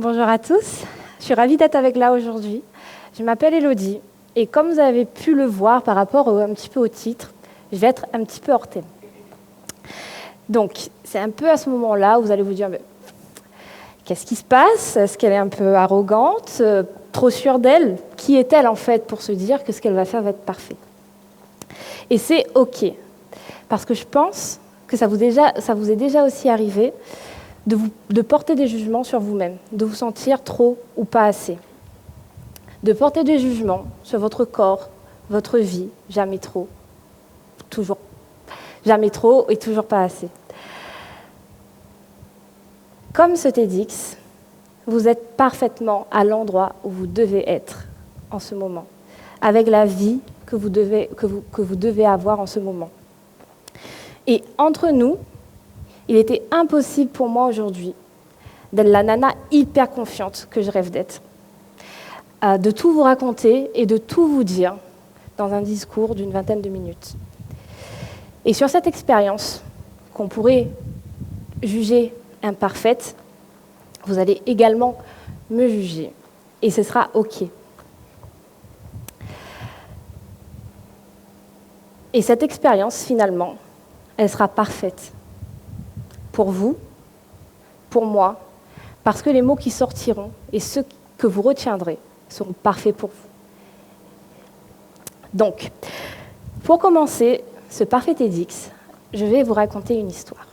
Bonjour à tous, je suis ravie d'être avec là aujourd'hui. Je m'appelle Elodie et comme vous avez pu le voir par rapport un petit peu au titre, je vais être un petit peu hors thème. Donc c'est un peu à ce moment-là où vous allez vous dire qu'est-ce qui se passe? Est-ce qu'elle est un peu arrogante, trop sûre d'elle? Qui est-elle en fait pour se dire que ce qu'elle va faire va être parfait? Et c'est OK, parce que je pense que ça vous est déjà aussi arrivé de porter des jugements sur vous-même, de vous sentir trop ou pas assez. De porter des jugements sur votre corps, votre vie, jamais trop, toujours. Jamais trop et toujours pas assez. Comme ce TEDx, vous êtes parfaitement à l'endroit où vous devez être en ce moment, avec la vie que vous devez avoir en ce moment. Et entre nous, il était impossible pour moi aujourd'hui d'être la nana hyper confiante que je rêve d'être, de tout vous raconter et de tout vous dire dans un discours d'une vingtaine de minutes. Et sur cette expérience qu'on pourrait juger imparfaite, vous allez également me juger. Et ce sera OK. Et cette expérience, finalement, elle sera parfaite. Pour vous, pour moi, parce que les mots qui sortiront et ceux que vous retiendrez seront parfaits pour vous. Donc, pour commencer ce parfait TEDx, je vais vous raconter une histoire.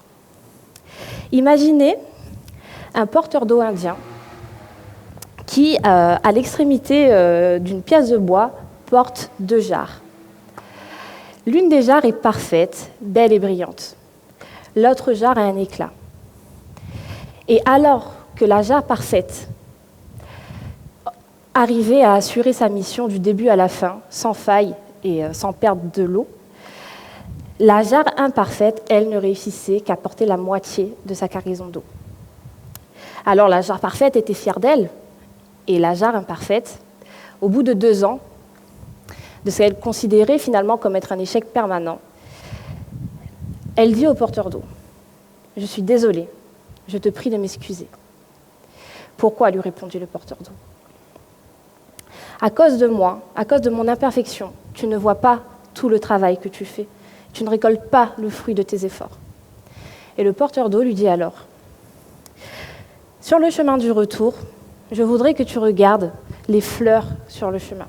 Imaginez un porteur d'eau indien qui, à l'extrémité d'une pièce de bois, porte 2 jarres. L'une des jarres est parfaite, belle et brillante. L'autre jarre a un éclat. Et alors que la jarre parfaite arrivait à assurer sa mission du début à la fin, sans faille et sans perdre de l'eau, la jarre imparfaite, elle, ne réussissait qu'à porter la moitié de sa cargaison d'eau. Alors la jarre parfaite était fière d'elle, et la jarre imparfaite, au bout de 2 ans, de ce qu'elle considérait finalement comme être un échec permanent, elle dit au porteur d'eau : « Je suis désolée, je te prie de m'excuser. » Pourquoi, lui répondit le porteur d'eau. À cause de moi, à cause de mon imperfection, tu ne vois pas tout le travail que tu fais. Tu ne récoltes pas le fruit de tes efforts. Et le porteur d'eau lui dit alors : sur le chemin du retour, je voudrais que tu regardes les fleurs sur le chemin.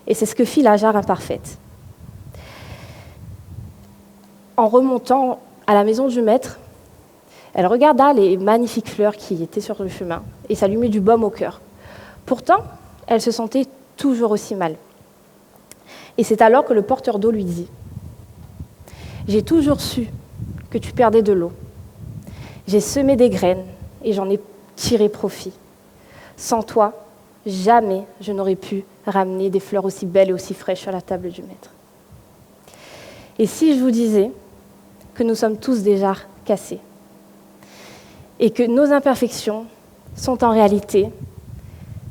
Et c'est ce que fit la jarre imparfaite. En remontant à la maison du maître, elle regarda les magnifiques fleurs qui étaient sur le chemin et ça lui mit du baume au cœur. Pourtant, elle se sentait toujours aussi mal. Et c'est alors que le porteur d'eau lui dit : « J'ai toujours su que tu perdais de l'eau. J'ai semé des graines et j'en ai tiré profit. Sans toi, jamais je n'aurais pu ramener des fleurs aussi belles et aussi fraîches à la table du maître. » Et si je vous disais que nous sommes tous des jarres cassées et que nos imperfections sont en réalité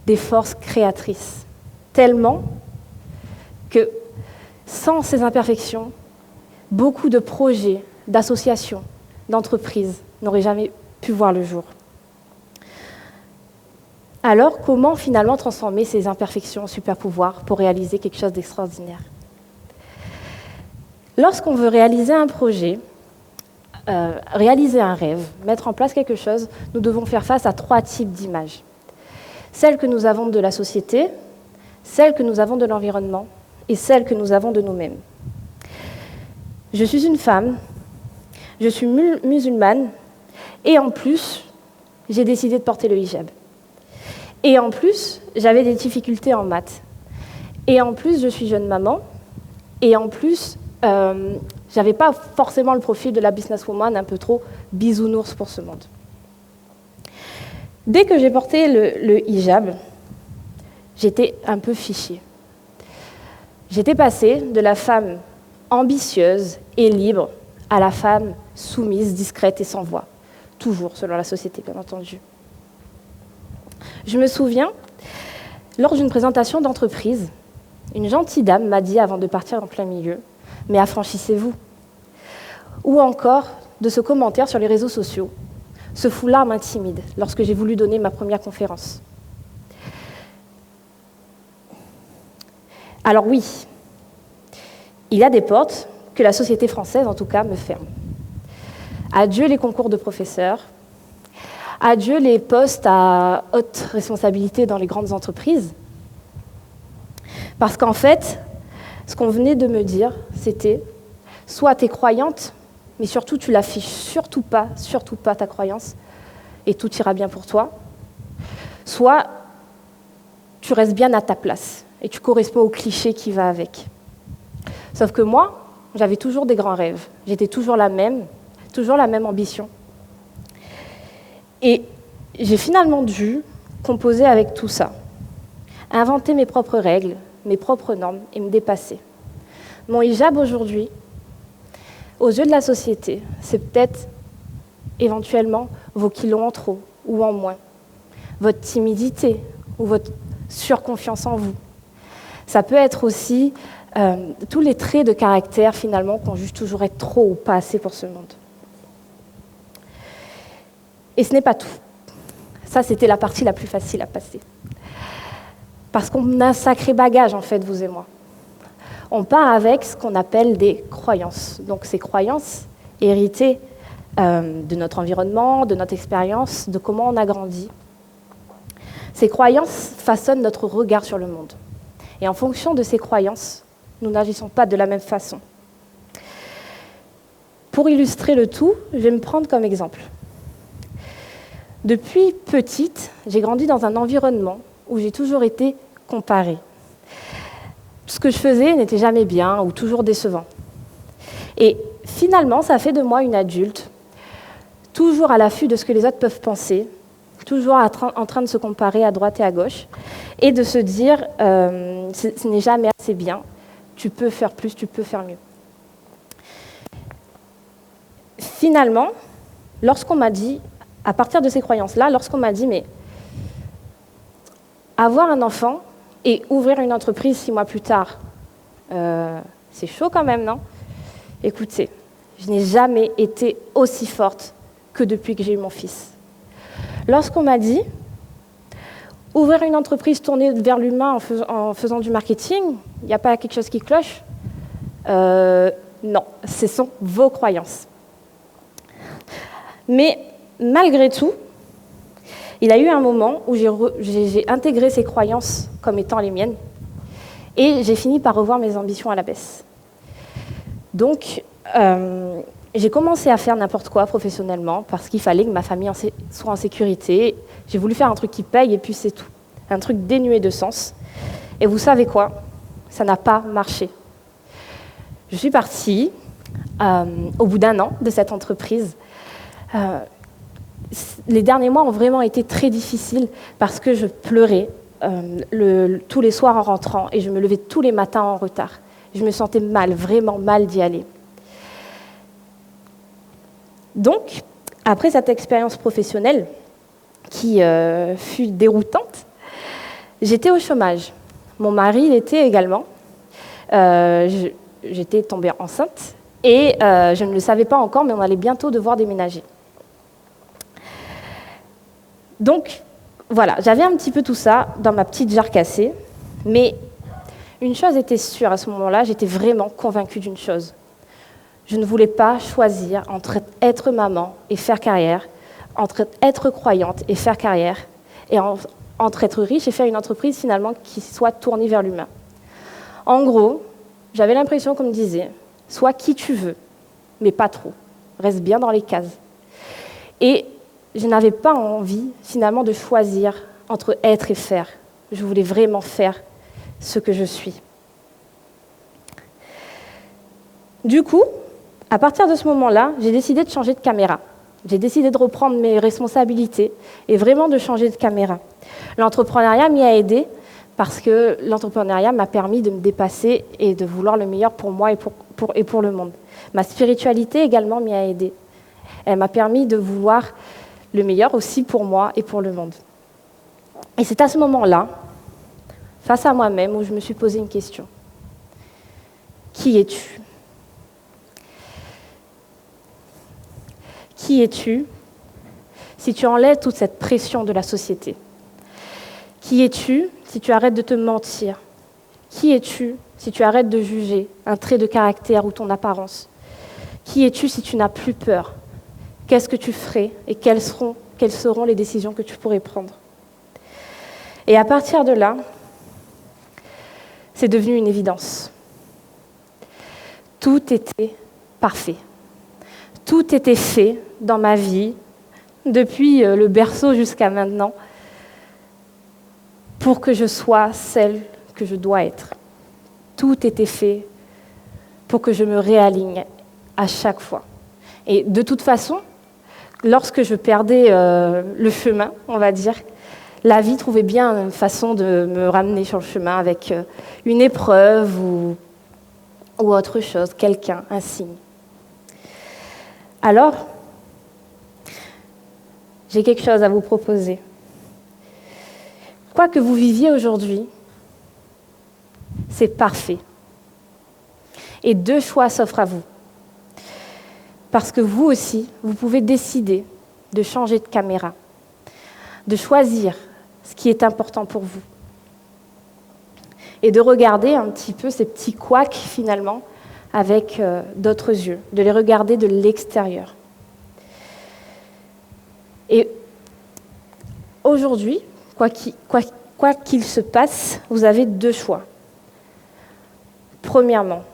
des forces créatrices, tellement que sans ces imperfections, beaucoup de projets, d'associations, d'entreprises n'auraient jamais pu voir le jour. Alors, comment finalement transformer ces imperfections en super-pouvoirs pour réaliser quelque chose d'extraordinaire ? Lorsqu'on veut réaliser un projet, réaliser un rêve, mettre en place quelque chose, nous devons faire face à 3 types d'images. Celles que nous avons de la société, celles que nous avons de l'environnement et celles que nous avons de nous-mêmes. Je suis une femme, je suis musulmane et en plus, j'ai décidé de porter le hijab. Et en plus, j'avais des difficultés en maths. Et en plus, je suis jeune maman. Et en plus, j'avais pas forcément le profil de la businesswoman un peu trop bisounours pour ce monde. Dès que j'ai porté le hijab, j'étais un peu fichée. J'étais passée de la femme ambitieuse et libre à la femme soumise, discrète et sans voix. Toujours, selon la société, bien entendu. Je me souviens, lors d'une présentation d'entreprise, une gentille dame m'a dit avant de partir en plein milieu : « Mais affranchissez-vous » Ou encore de ce commentaire sur les réseaux sociaux : « Ce foulard m'intimide lorsque j'ai voulu donner ma première conférence. Alors oui, il y a des portes que la société française, en tout cas, me ferme. Adieu les concours de professeurs, adieu les postes à haute responsabilité dans les grandes entreprises. Parce qu'en fait, ce qu'on venait de me dire, c'était soit tu es croyante, mais surtout tu l'affiches surtout pas ta croyance, et tout ira bien pour toi, soit tu restes bien à ta place, et tu corresponds au cliché qui va avec. Sauf que moi, j'avais toujours des grands rêves, j'étais toujours la même ambition. Et j'ai finalement dû composer avec tout ça, inventer mes propres règles, mes propres normes et me dépasser. Mon hijab aujourd'hui, aux yeux de la société, c'est peut-être éventuellement vos kilos en trop ou en moins, votre timidité ou votre surconfiance en vous. Ça peut être aussi tous les traits de caractère finalement qu'on juge toujours être trop ou pas assez pour ce monde. Et ce n'est pas tout. Ça, c'était la partie la plus facile à passer. Parce qu'on a un sacré bagage, en fait, vous et moi. On part avec ce qu'on appelle des croyances. Donc, ces croyances héritées de notre environnement, de notre expérience, de comment on a grandi. Ces croyances façonnent notre regard sur le monde. Et en fonction de ces croyances, nous n'agissons pas de la même façon. Pour illustrer le tout, je vais me prendre comme exemple. Depuis petite, j'ai grandi dans un environnement où j'ai toujours été comparée. Ce que je faisais n'était jamais bien ou toujours décevant. Et finalement, ça fait de moi une adulte, toujours à l'affût de ce que les autres peuvent penser, toujours en train de se comparer à droite et à gauche, et de se dire ce n'est jamais assez bien, tu peux faire plus, tu peux faire mieux. Finalement, lorsqu'on m'a dit, à partir de ces croyances-là, lorsqu'on m'a dit, mais avoir un enfant et ouvrir une entreprise 6 mois plus tard, c'est chaud quand même, non? Écoutez, je n'ai jamais été aussi forte que depuis que j'ai eu mon fils. Lorsqu'on m'a dit, ouvrir une entreprise tournée vers l'humain en faisant du marketing, il n'y a pas quelque chose qui cloche? Non, ce sont vos croyances. Mais malgré tout, il y a eu un moment où j'ai intégré ces croyances comme étant les miennes et j'ai fini par revoir mes ambitions à la baisse. Donc, j'ai commencé à faire n'importe quoi professionnellement parce qu'il fallait que ma famille soit en sécurité. J'ai voulu faire un truc qui paye et puis c'est tout. Un truc dénué de sens. Et vous savez quoi? Ça n'a pas marché. Je suis partie au bout d'1 an de cette entreprise. Les derniers mois ont vraiment été très difficiles parce que je pleurais tous les soirs en rentrant et je me levais tous les matins en retard. Je me sentais mal, vraiment mal d'y aller. Donc, après cette expérience professionnelle qui fut déroutante, j'étais au chômage. Mon mari l'était également. J'étais tombée enceinte et je ne le savais pas encore, mais on allait bientôt devoir déménager. Donc, voilà, j'avais un petit peu tout ça dans ma petite jarre cassée, mais une chose était sûre à ce moment-là, j'étais vraiment convaincue d'une chose. Je ne voulais pas choisir entre être maman et faire carrière, entre être croyante et faire carrière, et entre être riche et faire une entreprise finalement qui soit tournée vers l'humain. En gros, j'avais l'impression qu'on me disait, sois qui tu veux, mais pas trop, reste bien dans les cases. Et je n'avais pas envie, finalement, de choisir entre être et faire. Je voulais vraiment faire ce que je suis. Du coup, à partir de ce moment-là, j'ai décidé de changer de caméra. J'ai décidé de reprendre mes responsabilités et vraiment de changer de caméra. L'entrepreneuriat m'y a aidé parce que l'entrepreneuriat m'a permis de me dépasser et de vouloir le meilleur pour moi et pour le monde. Ma spiritualité également m'y a aidé. Elle m'a permis de vouloir le meilleur aussi pour moi et pour le monde. Et c'est à ce moment-là, face à moi-même, où je me suis posé une question. Qui es-tu? Qui es-tu? si tu enlèves toute cette pression de la société? Qui es-tu si tu arrêtes de te mentir? Qui es-tu si tu arrêtes de juger un trait de caractère ou ton apparence? Qui es-tu si tu n'as plus peur? Qu'est-ce que tu ferais et quelles seront les décisions que tu pourrais prendre? Et à partir de là, c'est devenu une évidence. Tout était parfait. Tout était fait dans ma vie, depuis le berceau jusqu'à maintenant, pour que je sois celle que je dois être. Tout était fait pour que je me réaligne à chaque fois. Et de toute façon, lorsque je perdais le chemin, on va dire, la vie trouvait bien une façon de me ramener sur le chemin avec une épreuve ou autre chose, quelqu'un, un signe. Alors, j'ai quelque chose à vous proposer. Quoi que vous viviez aujourd'hui, c'est parfait. Et 2 choix s'offrent à vous. Parce que vous aussi, vous pouvez décider de changer de caméra, de choisir ce qui est important pour vous. Et de regarder un petit peu ces petits couacs, finalement, avec d'autres yeux, de les regarder de l'extérieur. Et aujourd'hui, quoi qu'il se passe, vous avez 2 choix. Premièrement,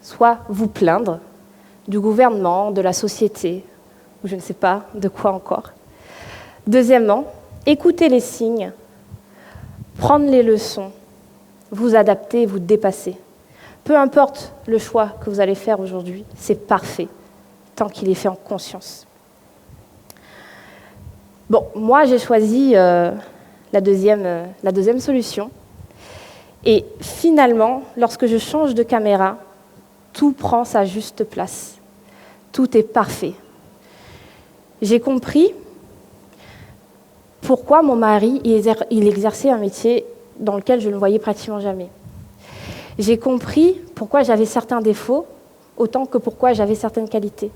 soit vous plaindre du gouvernement, de la société, ou je ne sais pas de quoi encore. Deuxièmement, écouter les signes, prendre les leçons, vous adapter, vous dépasser. Peu importe le choix que vous allez faire aujourd'hui, c'est parfait, tant qu'il est fait en conscience. Bon, moi j'ai choisi la deuxième solution. Et finalement, lorsque je change de caméra, tout prend sa juste place. Tout est parfait. J'ai compris pourquoi mon mari il exerçait un métier dans lequel je ne le voyais pratiquement jamais. J'ai compris pourquoi j'avais certains défauts, autant que pourquoi j'avais certaines qualités.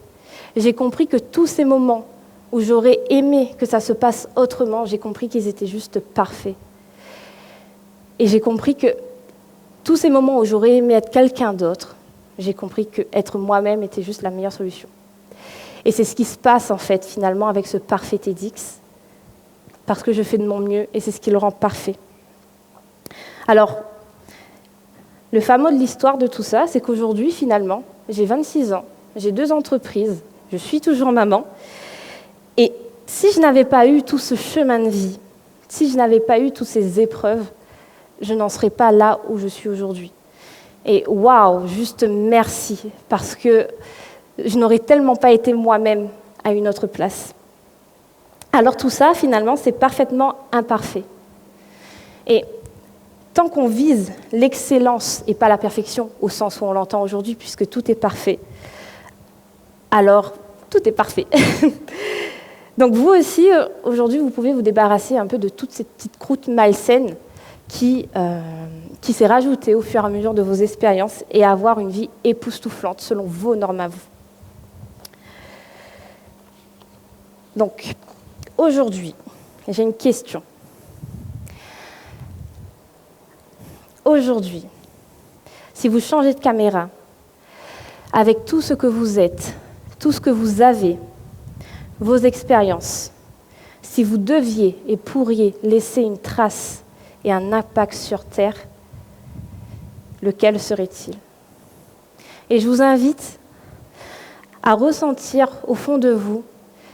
J'ai compris que tous ces moments où j'aurais aimé que ça se passe autrement, j'ai compris qu'ils étaient juste parfaits. Et j'ai compris que tous ces moments où j'aurais aimé être quelqu'un d'autre, j'ai compris qu'être moi-même était juste la meilleure solution. Et c'est ce qui se passe, en fait, finalement, avec ce parfait TEDx, parce que je fais de mon mieux, et c'est ce qui le rend parfait. Alors, le fameux de l'histoire de tout ça, c'est qu'aujourd'hui, finalement, j'ai 26 ans, j'ai 2 entreprises, je suis toujours maman, et si je n'avais pas eu tout ce chemin de vie, si je n'avais pas eu toutes ces épreuves, je n'en serais pas là où je suis aujourd'hui. Et waouh, juste merci, parce que je n'aurais tellement pas été moi-même à une autre place. Alors tout ça, finalement, c'est parfaitement imparfait. Et tant qu'on vise l'excellence et pas la perfection, au sens où on l'entend aujourd'hui, puisque tout est parfait, alors tout est parfait. Donc vous aussi, aujourd'hui, vous pouvez vous débarrasser un peu de toute cette petite croûte malsaine qui s'est rajoutée au fur et à mesure de vos expériences et avoir une vie époustouflante selon vos normes à vous. Donc, aujourd'hui, j'ai une question. Aujourd'hui, si vous changez de caméra, avec tout ce que vous êtes, tout ce que vous avez, vos expériences, si vous deviez et pourriez laisser une trace et un impact sur Terre, lequel serait-il? Et je vous invite à ressentir au fond de vous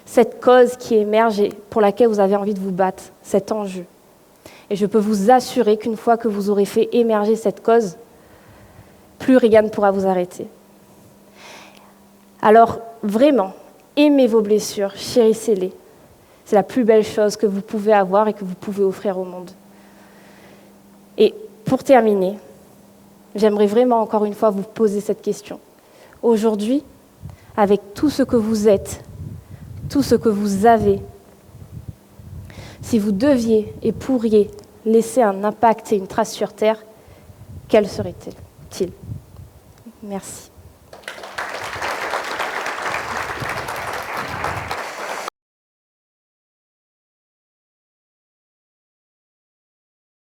cette cause qui émerge et pour laquelle vous avez envie de vous battre, cet enjeu. Et je peux vous assurer qu'une fois que vous aurez fait émerger cette cause, plus rien ne pourra vous arrêter. Alors, vraiment, aimez vos blessures, chérissez-les. C'est la plus belle chose que vous pouvez avoir et que vous pouvez offrir au monde. Et pour terminer, j'aimerais vraiment encore une fois vous poser cette question. Aujourd'hui, avec tout ce que vous êtes, tout ce que vous avez, si vous deviez et pourriez laisser un impact et une trace sur Terre, quel serait-il? Merci.